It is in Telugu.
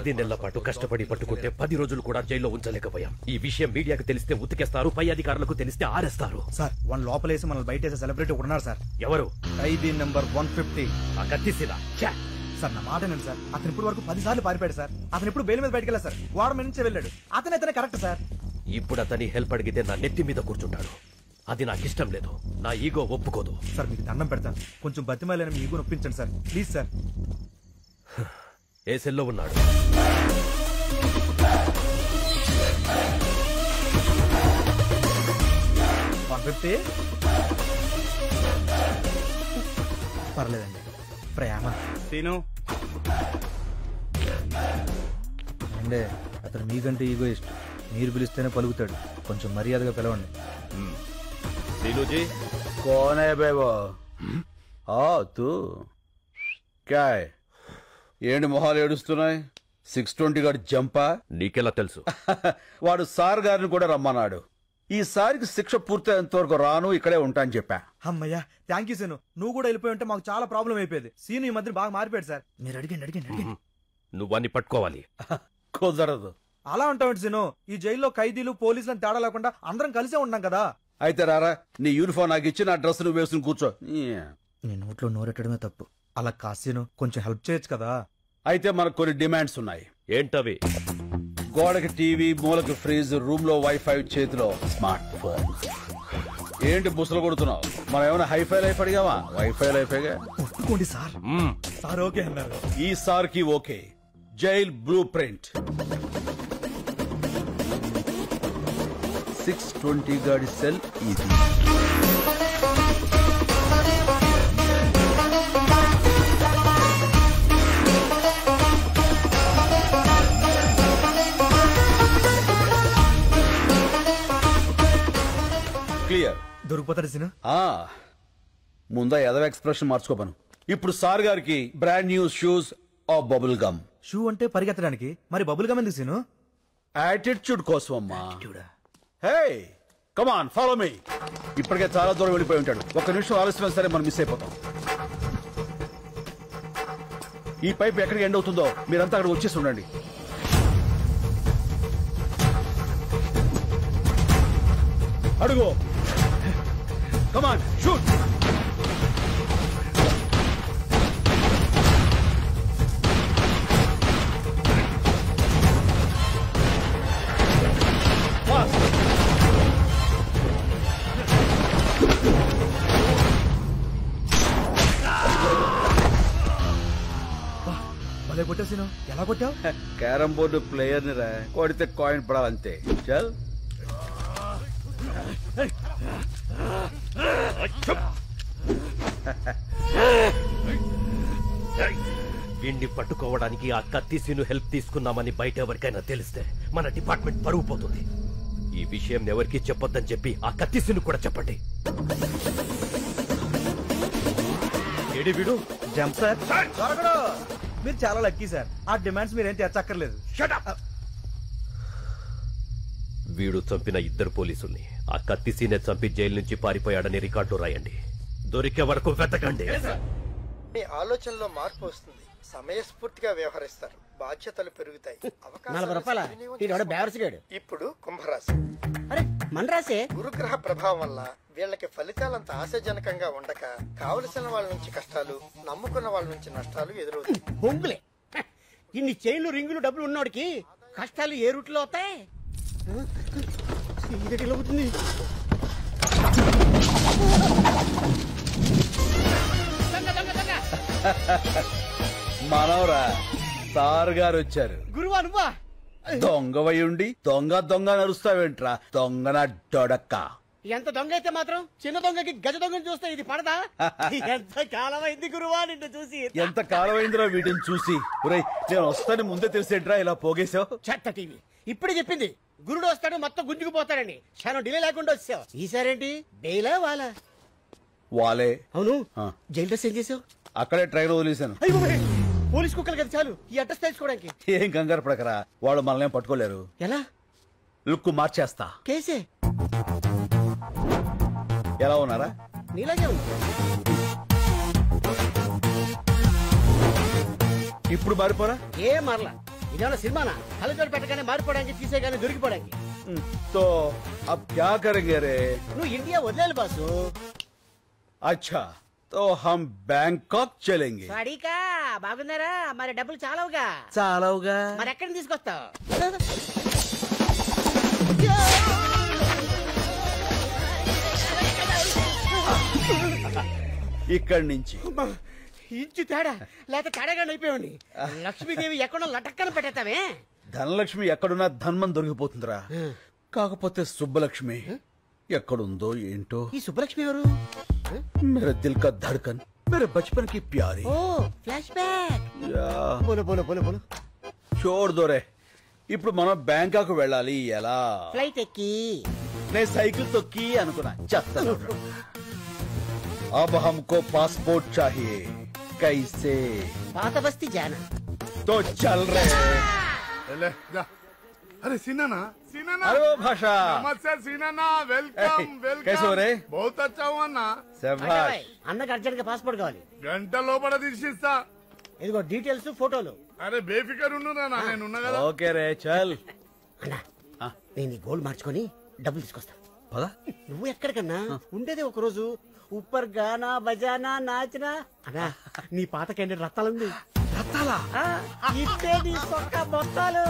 10 నెలల పాటు కష్టపడి పట్టుకుంటే 10 రోజులు కూడా జైల్లో ఉంచలేకపోయాం. ఈ విషయం మీడియాకు తెలిస్తే ఉతికేస్తారు, పై అధికారులకు తెలిస్తే ఆరేస్తారు. సార్ వన్ లోపలేసి మనల్ని బయటేసే సెలబ్రిటీ ఉన్నారు సార్. ఎవరు? ఖైదీ నెంబర్ 150. ఆ కత్తిసీల. సార్ నా మాట ఏంటి సార్, అతను ఇప్పుడు వరకు 10 సార్లు పారిపోయాడు సార్. అతను ఇప్పుడు బెయిల్ మీద బయటకు వెళ్ళారు సార్. వాడు మీద నుంచే వెళ్ళాడు. అతనే కరెక్ట్ సార్. ఇప్పుడు అతని హెల్ప్ అడిగితే నా నెత్తి మీద కూర్చుంటాడు. అది నాకు ఇష్టం లేదు. నా ఈగో ఒప్పుకోదు. సార్ మీకు దండం పెడతాను, కొంచెం బతిమాలని మీ ఈగో నొప్పించండి సార్, ప్లీజ్ సార్. ఏ సెల్లో ఉన్నాడు? పర్లేదండి. ప్రేమ సీను అంటే అతను మీకంటే ఈగో ఇష్టం. మీరు పిలిస్తేనే పలుకుతాడు. కొంచెం మర్యాదగా పిలవండి. सीनूजी कौन है बे वो? तू क्या है? ఏంటి మొహాలు ఏడుస్తున్నాయి? 620 గారు జంపా? నీకెలా తెలుసు? వాడు సార్ గారిని కూడా రమ్మన్నాడు. ఈసారికి శిక్ష పూర్తయ్యేంత వరకు రాను, ఇక్కడే ఉంటా అని చెప్పా. అమ్మయ్యా, థ్యాంక్ యూ సీను. నువ్వు కూడా వెళ్ళిపోయి ఉంటే మాకు చాలా ప్రాబ్లం అయిపోయేది. సీను ఈ మధ్య బాగా మారిపోయాడు సార్. మీరు అడిగండి. నువ్వన్నీ పట్టుకోవాలి. కుదరదు. అలా ఉంటావు సీను. ఈ జైల్లో ఖైదీలు పోలీసులను తేడా లేకుండా అందరం కలిసే ఉన్నాం కదా. అయితే రారా, నీ యూనిఫామ్ నాకు ఇచ్చి నా డ్రెస్ నువ్వు వేసుకుని కూర్చో. నీ నోట్లో నోరెట్టడమే తప్పు. అలా కాసీను కొంచెం హెల్ప్ చేయొచ్చు కదా. అయితే మనకు కొన్ని డిమాండ్స్ ఉన్నాయి. ఏంటవి? గోడకి టీవీ, మూలకి ఫ్రిజ్, రూమ్ లో వైఫై, చేతిలో స్మార్ట్ ఫోన్. ఏంటి బుసలు కొడుతున్నావు? మనం ఏమైనా హైఫై లైఫ్ అడిగావా? వైఫై లైఫేగా. ఒప్పుకోండి సార్. సార్ ఓకే అన్నారు. ఈ సార్ కి ఓకే. Jail blue print. 620 గాడి సెల్ ఇది. క్లియర్. దొరికిపోతాడు సీను. ముందా ఎదవ ఎక్స్ప్రెషన్ మార్చుకోపను. ఇప్పుడు సార్ గారికి brand new shoes of bubble gum. Shoe అంటే పరిగెత్తడానికి, మరి బబుల్ గమ్ ఎందుకు సీను? యాటిట్యూడ్ కోసం అమ్మా. Hey come on follow me. ఇప్పటికే చాలా దూరం వెళ్ళిపోయి ఉంటాడు. ఒక్క నిమిషం ఆలస్యమైన సరే మనం మిస్ అయిపోతాం. ఈ పైప్ ఎక్కడికి ఎండ్ అవుతుందో మీరంతా అక్కడ వచ్చేసి ఉండండి. అడుగు. Come on shoot. భలే కొట్టావు సీను. ఎలా కొట్టావు? క్యారమ్ బోర్డు ప్లేయర్ ని రా, కొడితే కాయిన్ పడాలంతే. చల్. వీణ్ణి పట్టుకోవడానికి ఆ కత్తిసీను హెల్ప్ తీసుకున్నామని బయట ఎవరికైనా తెలిస్తే మన డిపార్ట్మెంట్ పరువు పోతుంది. ఈ విషయం ఎవరికి చెప్పొద్దని చెప్పి ఆ కత్తిసీను కూడా చెప్పండి. ఏడి వీడు? Jump sir. మీరు చాలా లక్కీ సార్. ఆ డిమాండ్స్ మీరేం తెచ్చక్కర్లేదు. వీడు చంపిన 2 పోలీసుల్ని ఆ కత్తిసీనే చంపి జైలు నుంచి పారిపోయాడని రికార్డు రాయండి. దొరికే వరకు వెతకండి. మీ ఆలోచనలో మార్పు వస్తుంది. సమయస్ఫూర్తిగా వ్యవహరిస్తారు. బాధ్యతలు పెరుగుతాయి. 40 రూపాయల. ఇప్పుడు కుంభరాశి. అరే మన రాసే. గురుగ్రహ ప్రభావం వల్ల వీళ్ళకి ఫలితాలంత ఆశాజనకంగా ఉండక కావలసిన వాళ్ళ నుంచి కష్టాలు, నమ్ముకున్న వాళ్ళ నుంచి నష్టాలు ఎదురవుతాయి. బొంగులే. ఇన్ని చైన్లు, రింగులు, డబ్బులు ఉన్నోడికి కష్టాలు ఏ రూట్లో అవుతాయి? అవుతుంది. మనవరా, సార్ గారు వచ్చారు. గురువా నువ్వా? దొంగవై ఉండి దొంగ దొంగ నరుస్తావేంట్రా? దొంగన డొడక్క. ఎంత దొంగ అయితే మాత్రం చిన్న దొంగకి గజ దొంగని చూస్తే ఇది పడదా? ఎంత కాలమైంది గురువా నిన్ను చూసి. ఎంత కాలమైందిరా వీటిని చూసి. నేను వస్తాను ముందే తెలిసేట్రా ఇలా పోగేశావు? చెత్త టీవీ ఇప్పుడు చెప్పింది. గురుడు వస్తాడు మొత్తం గుంజుకుపోతాడని. క్షణం డిలే లేకుండా వచ్చావు. ఈసారేంటి బెయిలా వాలా? వాలే. అవును. జైలు డ్రెస్ ఏం చేసావు? అక్కడే ట్రైన్ వదిలేశాను. పోలీస్ కుక్కలు కదా చాలు ఈ అడ్రస్ తెలుసుకోవడానికి. ఏం కంగారు పడకరా, వాళ్ళు మనల్ని పట్టుకోలేరు. ఎలా? లుక్ మార్చేస్తా. కేసే. ఎలా ఉన్నారా? నీలాగే ఉంది. ఇప్పుడు మారిపోరా? ఏ మరలా ఇదేమన్నా సినిమానా కళ్ళజోడు పెట్టగానే మారిపోవడానికి తీసేగానే దొరికిపోవడానికి. तो अब क्या करेंगे रे? నువ్వు ఇండియా వదిలేలు బాసు. अच्छा तो हम बैंकॉक चलेंगे. సాడీకా బాగున్నారా? మరి డబ్బులు చాలవుగా. చాలవుగా. మరి ఎక్కడిని తీసుకొస్తావు? ఇక్కడి నుంచి ఇంచు తేడా లేకపోతే తేడాగా అయిపోయాడి. లక్ష్మీదేవి ఎక్కడో లటక్కన పెట్టేస్తావే. ధనలక్ష్మి ఎక్కడున్నా ధన్మం దొరికిపోతుందిరా. కాకపోతే సుబ్బలక్ష్మి ఎక్కడుందో ఏంటో. ఈ సుబ్బలక్ష్మి ఎవరు? मेरे दिल का धड़कन मेरे बचपन की प्यारी. ఓ ఫ్లాష్ బ్యాక్. యా. బోలో బోలో బోలో బోలో. చూడు దొరే, ఇప్పుడు మనం బ్యాంకాక్ వెళ్ళాలి. ఎలా? ఫ్లైట్ ఎక్కి. నేను సైకిల్ తొక్కి అనుకున్నా. చెప్తాను. अब हमको पासपोर्ट चाहिए. कैसे? పాత బస్తీ జానా. तो चल रहे. ले, जा। अरे सीनाना सीनाना अरे वो भाषा. नमस्ते सीनाना वेलकम वेलकम कैसे हो रे? बहुत अच्छा हुआ ना. శభాష్. అన్నకి అర్జెంట్ గా పాస్పోర్ట్ కావాలి. గంట లోపల తీసిస్తా. ఇదిగో డీటెయిల్స్ ఫోటోలు. అరే బేఫికర్ ఉండురా నా నేనున్నా కదా. ఓకే రే చల్. అన్నా నేను ఈ గోల్డ్ మార్చుకొని డబ్బులు తీసుకొస్తా. పద. నువ్వు ఎక్కడికన్నా ఉండేది ఒక రోజు. ఉప్పర్ గానా బజానా నాచనా. అన్నా నీ పాత క్యాండిడేట్ రత్తాలుంది. రత్తాలా? ఇట్టే నీ సొక్క మొత్తాలు.